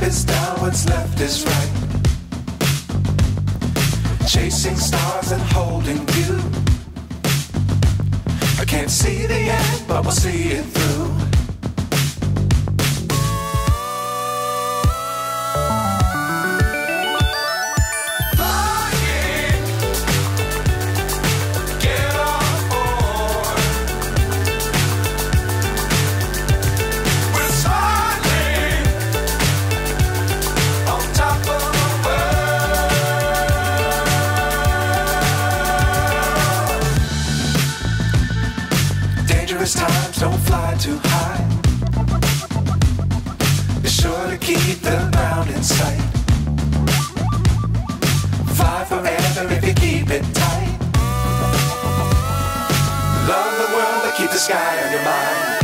is down, what's left is right. Chasing stars and holding you. I can't see the end, but we'll see it through. Dangerous times, don't fly too high. Be sure to keep the ground in sight. Fly forever if you keep it tight. Love the world, but keep the sky on your mind.